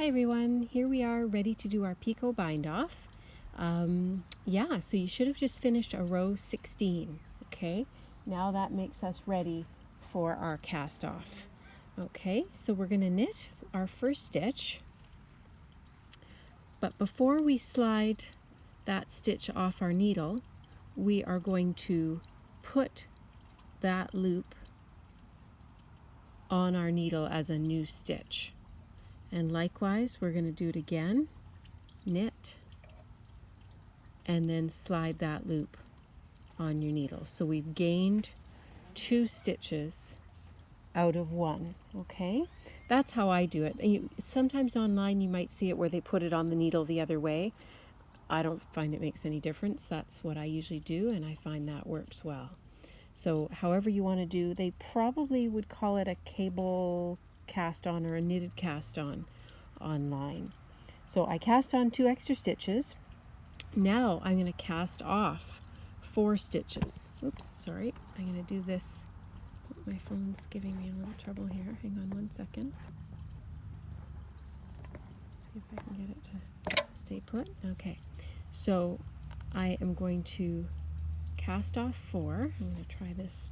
Hi everyone, here we are ready to do our picot bind off. So you should have just finished a row 16, okay? Now that makes us ready for our cast off. Okay, so we're going to knit our first stitch, but before we slide that stitch off our needle, we are going to put that loop on our needle as a new stitch. And likewise, we're going to do it again, knit, and then slide that loop on your needle. So we've gained 2 stitches out of 1, okay? That's how I do it. Sometimes online you might see it where they put it on the needle the other way. I don't find it makes any difference. That's what I usually do, and I find that works well. So however you want to do, they probably would call it a cable cast on or a knitted cast on online. So I cast on 2 extra stitches. Now I'm going to cast off 4 stitches. Oops, sorry. I'm going to do this. My phone's giving me a little trouble here. Hang on one second. See if I can get it to stay put. Okay, so I am going to cast off 4. I'm going to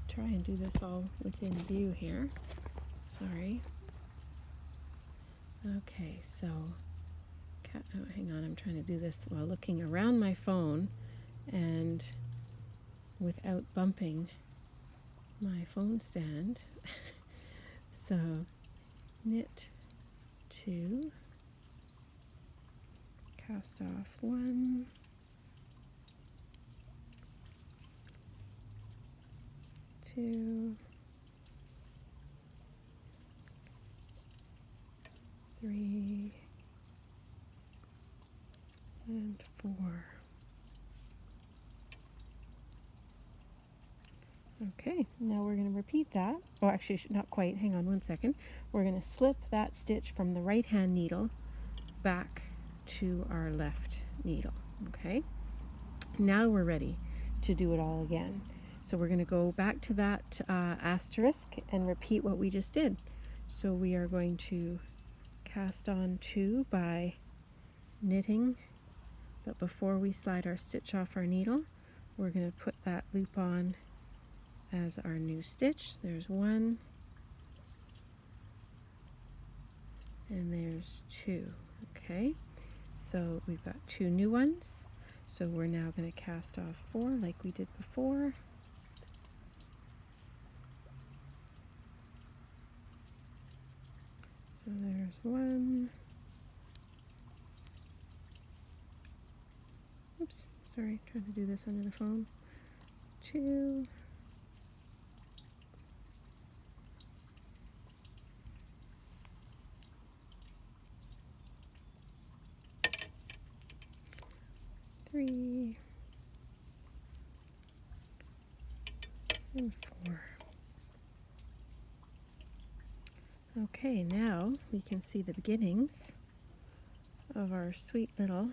try and do this all within view here. Sorry. Okay, so hang on, I'm trying to do this while looking around my phone and without bumping my phone stand. So knit 2, cast off 1, 2, 3, and 4. Okay, now we're going to repeat that. Oh, actually, not quite. Hang on one second. We're going to slip that stitch from the right hand needle back to our left needle. Okay, now we're ready to do it all again. So we're going to go back to that asterisk and repeat what we just did. So we are going to cast on 2 by knitting, but before we slide our stitch off our needle, we're going to put that loop on as our new stitch. There's 1, and there's 2. Okay, so we've got 2 new ones. So we're now going to cast off 4 like we did before. So there's 1. Oops, sorry, trying to do this under the phone. 2. 3 and 4. Okay, now we can see the beginnings of our sweet little,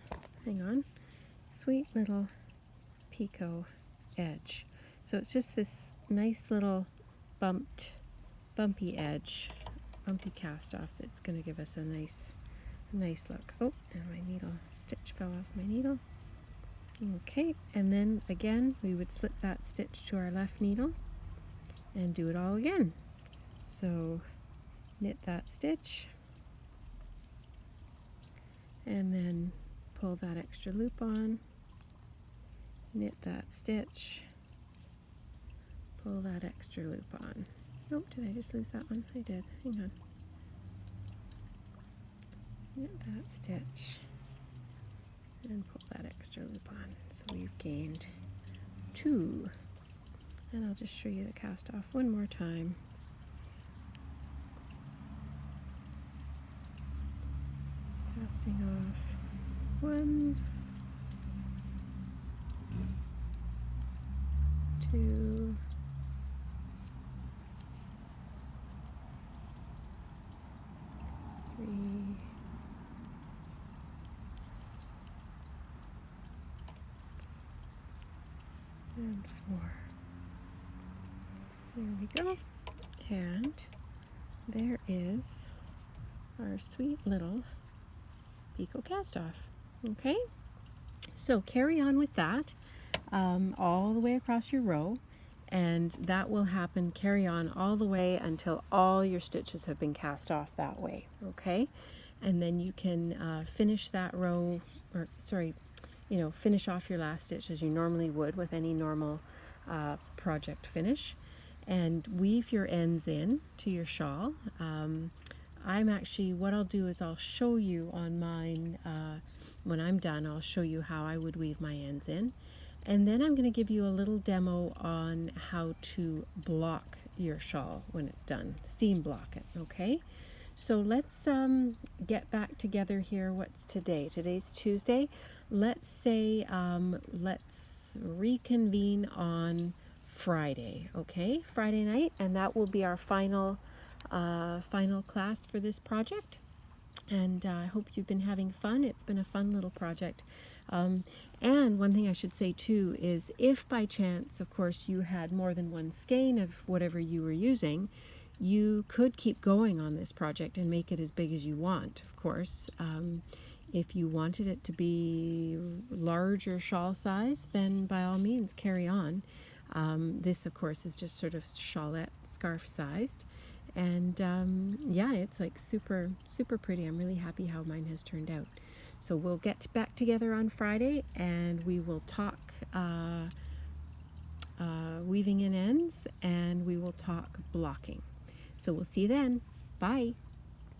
sweet little picot edge. So it's just this nice little bumpy edge, bumpy cast off that's going to give us a nice look. Oh, and my stitch fell off my needle. Okay, and then again we would slip that stitch to our left needle and do it all again. So knit that stitch and then pull that extra loop on, knit that stitch, pull that extra loop on. Oh, did I just lose that one? I did. Hang on. Knit that stitch and pull that extra loop on. So we've gained 2. And I'll just show you the cast off one more time. Casting off 1, 2, 3, and 4. There we go. And there is our sweet little picot cast off. Okay, so carry on with that all the way across your row, and that will happen, carry on all the way until all your stitches have been cast off that way. Okay, and then you can finish that row, or sorry, finish off your last stitch as you normally would with any normal project finish, and weave your ends in to your shawl. What I'll do is I'll show you on mine, when I'm done, I'll show you how I would weave my ends in. And then I'm going to give you a little demo on how to block your shawl when it's done, steam block it, okay? So let's get back together here. What's today? Today's Tuesday. Let's say, let's reconvene on Friday, okay? Friday night, and that will be our final class for this project. And I hope you've been having fun. It's been a fun little project. And one thing I should say too is, if by chance, of course, you had more than one skein of whatever you were using, you could keep going on this project and make it as big as you want, of course. If you wanted it to be larger shawl size, then by all means carry on. This, of course, is just sort of shawlette scarf sized. And yeah, it's like super, super pretty. I'm really happy how mine has turned out. So we'll get back together on Friday, and we will talk weaving in ends, and we will talk blocking. So we'll see you then. Bye.